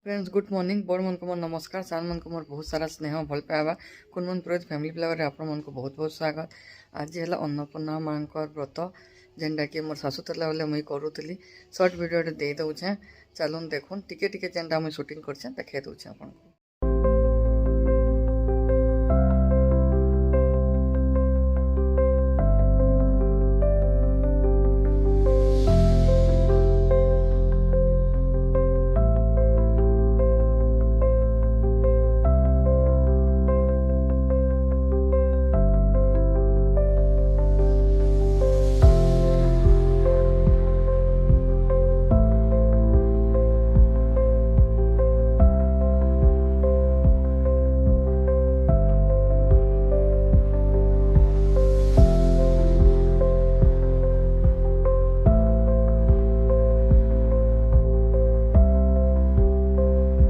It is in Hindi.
फ्रेंड्स गुड मॉर्निंग बड़ मन को मोर नमस्कार सान मन को मोर बहुत सारा स्नेह भल पाइबा कुनमन पुरोहित फैमिली ब्लॉग आपण मन को बहुत बहुत स्वागत। आज है अन्नपूर्णा माँ व्रत जेनटा कि मोर सासू तला बेले मुई करूली सर्ट वीडियो दे दौचे चलून देखुन टिके टिके जेनटा मुई शूटिंग करछे देखे दौचे आपन को।